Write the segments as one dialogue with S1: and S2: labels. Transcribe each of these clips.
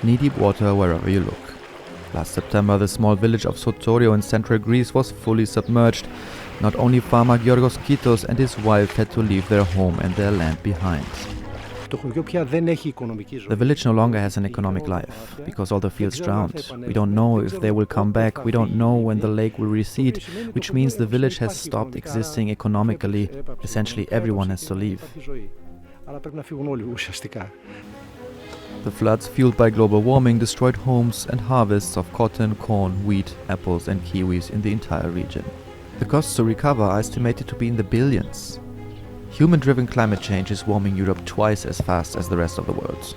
S1: knee-deep water wherever you look. Last September, the small village of Sotorio in central Greece was fully submerged. Not only farmer Georgos Kitos and his wife had to leave their home and their land behind. The village no longer has an economic life, because all the fields drowned. We don't know if they will come back, we don't know when the lake will recede, which means the village has stopped existing economically. Essentially everyone has to leave. The floods fueled by global warming destroyed homes and harvests of cotton, corn, wheat, apples and kiwis in the entire region. The costs to recover are estimated to be in the billions. Human-driven climate change is warming Europe twice as fast as the rest of the world.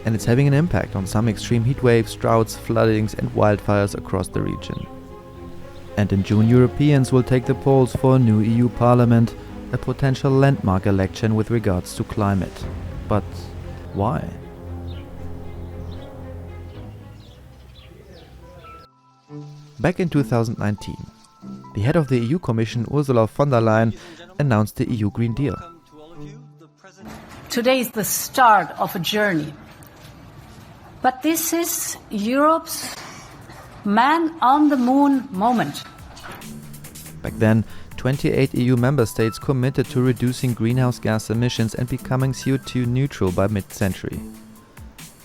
S1: And it's having an impact on some extreme heat waves, droughts, floodings and wildfires across the region. And in June, Europeans will take the polls for a new EU Parliament, a potential landmark election with regards to climate. But why? Back in 2019, the head of the EU Commission, Ursula von der Leyen, announced the EU Green Deal.
S2: Today is the start of a journey. But this is Europe's man on the moon moment.
S1: Back then, 28 EU member states committed to reducing greenhouse gas emissions and becoming CO2 neutral by mid-century.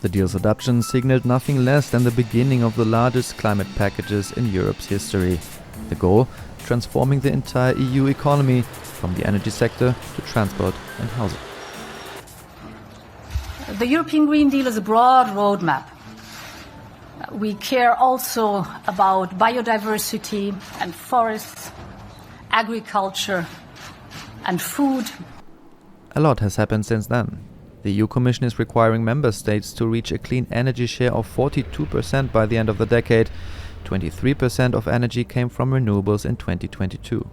S1: The deal's adoption signaled nothing less than the beginning of the largest climate packages in Europe's history. The goal? Transforming the entire EU economy from the energy sector to transport and housing.
S2: The European Green Deal is a broad roadmap. We care also about biodiversity and forests, agriculture and food.
S1: A lot has happened since then. The EU Commission is requiring member states to reach a clean energy share of 42% by the end of the decade. 23% of energy came from renewables in 2022.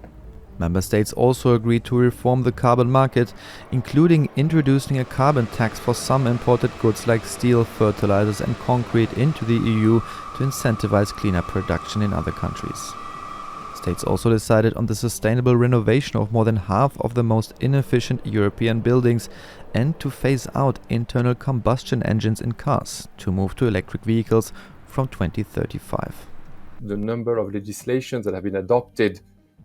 S1: Member states also agreed to reform the carbon market, including introducing a carbon tax for some imported goods like steel, fertilizers and concrete into the EU to incentivize cleaner production in other countries. States also decided on the sustainable renovation of more than half of the most inefficient European buildings and to phase out internal combustion engines in cars to move to electric vehicles from 2035.
S3: The number of legislations that have been adopted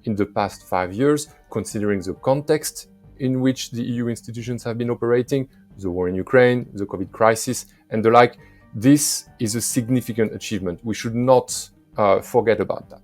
S3: in the past 5 years, considering the context in which the EU institutions have been operating, the war in Ukraine, the COVID crisis, and the like, this is a significant achievement. We should not forget about that.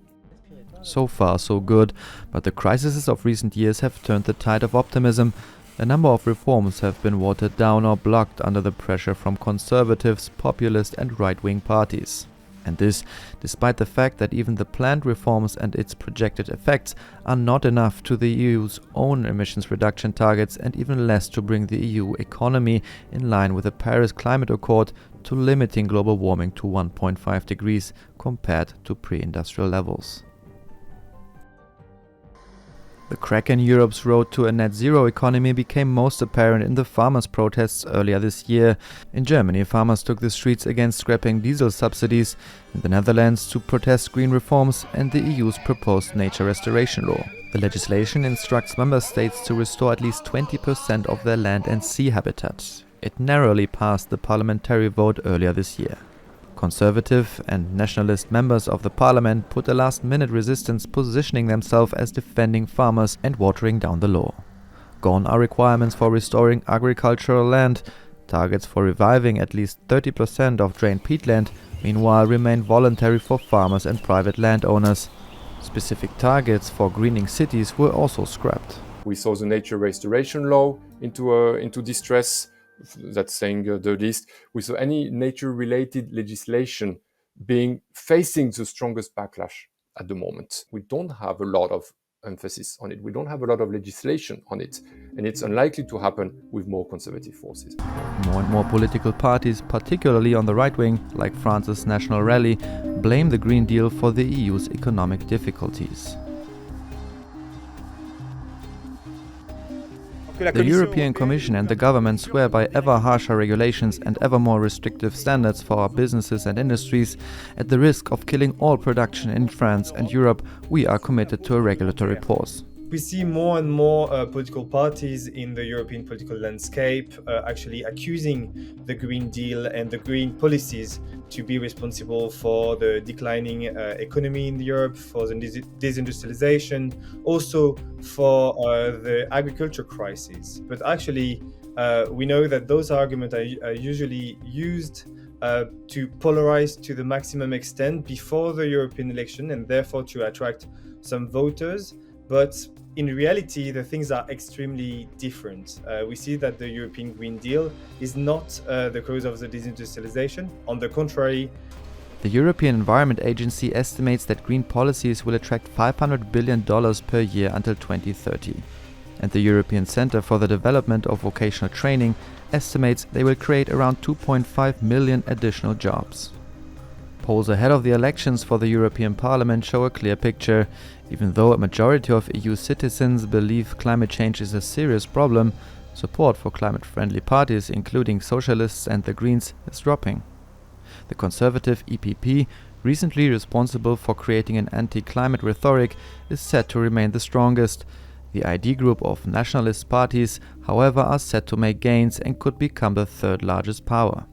S1: So far, so good, but the crises of recent years have turned the tide of optimism. A number of reforms have been watered down or blocked under the pressure from conservatives, populist and right-wing parties. And this, despite the fact that even the planned reforms and its projected effects are not enough to the EU's own emissions reduction targets and even less to bring the EU economy in line with the Paris Climate Accord to limiting global warming to 1.5 degrees compared to pre-industrial levels. The crack in Europe's road to a net zero economy became most apparent in the farmers' protests earlier this year. In Germany, farmers took the streets against scrapping diesel subsidies, in the Netherlands to protest green reforms and the EU's proposed nature restoration law. The legislation instructs member states to restore at least 20% of their land and sea habitat. It narrowly passed the parliamentary vote earlier this year. Conservative and nationalist members of the parliament put a last-minute resistance, positioning themselves as defending farmers and watering down the law. Gone are requirements for restoring agricultural land. Targets for reviving at least 30% of drained peatland, meanwhile, remain voluntary for farmers and private landowners. Specific targets for greening cities were also scrapped.
S3: We saw the nature restoration law into distress. That's saying the least. We saw any nature-related legislation facing the strongest backlash at the moment. We don't have a lot of emphasis on it. We don't have a lot of legislation on it. And it's unlikely to happen with more conservative forces.
S1: More and more political parties, particularly on the right wing, like France's National Rally, blame the Green Deal for the EU's economic difficulties. The European Commission and the government swear by ever harsher regulations and ever more restrictive standards for our businesses and industries. At the risk of killing all production in France and Europe, we are committed to a regulatory pause.
S4: We see more and more political parties in the European political landscape actually accusing the Green Deal and the green policies to be responsible for the declining economy in Europe, for the disindustrialization, also for the agriculture crisis. But actually, we know that those arguments are usually used to polarize to the maximum extent before the European election and therefore to attract some voters. But in reality, the things are extremely different. We see that the European Green Deal is not the cause of the disindustrialization. On the contrary,
S1: the European Environment Agency estimates that green policies will attract $500 billion per year until 2030. And the European Centre for the Development of Vocational Training estimates they will create around 2.5 million additional jobs. Polls ahead of the elections for the European Parliament show a clear picture. Even though a majority of EU citizens believe climate change is a serious problem, support for climate-friendly parties, including socialists and the Greens, is dropping. The conservative EPP, recently responsible for creating an anti-climate rhetoric, is said to remain the strongest. The ID group of nationalist parties, however, are set to make gains and could become the third largest power.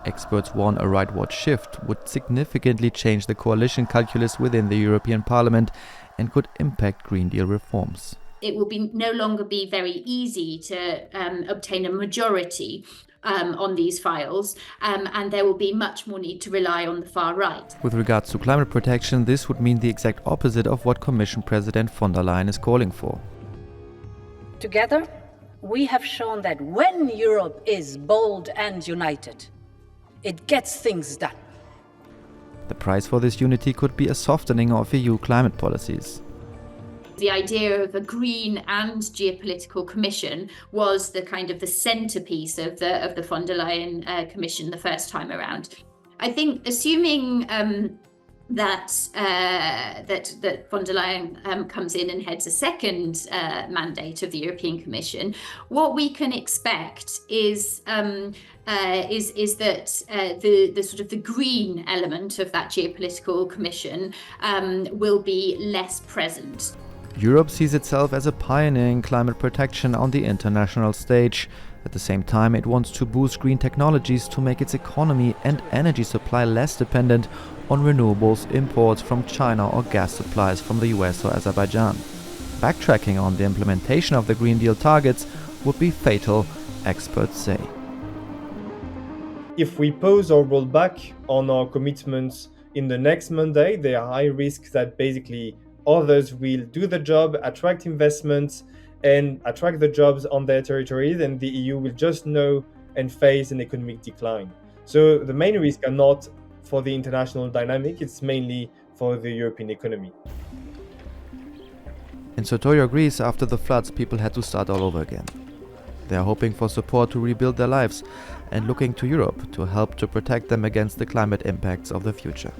S1: Experts warn a rightward shift would significantly change the coalition calculus within the European Parliament and could impact Green Deal reforms.
S5: It will no longer be very easy to obtain a majority on these files, and there will be much more need to rely on the far right.
S1: With regards to climate protection, this would mean the exact opposite of what Commission President von der Leyen is calling for.
S2: Together, we have shown that when Europe is bold and united, it gets things done.
S1: The price for this unity could be a softening of EU climate policies.
S5: The idea of a green and geopolitical commission was the kind of the centerpiece of the von der Leyen commission the first time around. I think assuming that von der Leyen comes in and heads a second mandate of the European Commission, what we can expect is that the sort of the green element of that geopolitical commission will be less present.
S1: Europe sees itself as a pioneer in climate protection on the international stage. At the same time, it wants to boost green technologies to make its economy and energy supply less dependent on renewables imports from China or gas supplies from the US or Azerbaijan. Backtracking on the implementation of the Green Deal targets would be fatal, experts say.
S4: If we pause or roll back on our commitments in the next mandate, there are high risks that basically others will do the job, attract investments, and attract the jobs on their territories, and the EU will just know and face an economic decline. So the main risks are not for the international dynamic, it's mainly for the European economy.
S1: In Sotoyo, Greece, after the floods, people had to start all over again. They are hoping for support to rebuild their lives and looking to Europe to help to protect them against the climate impacts of the future.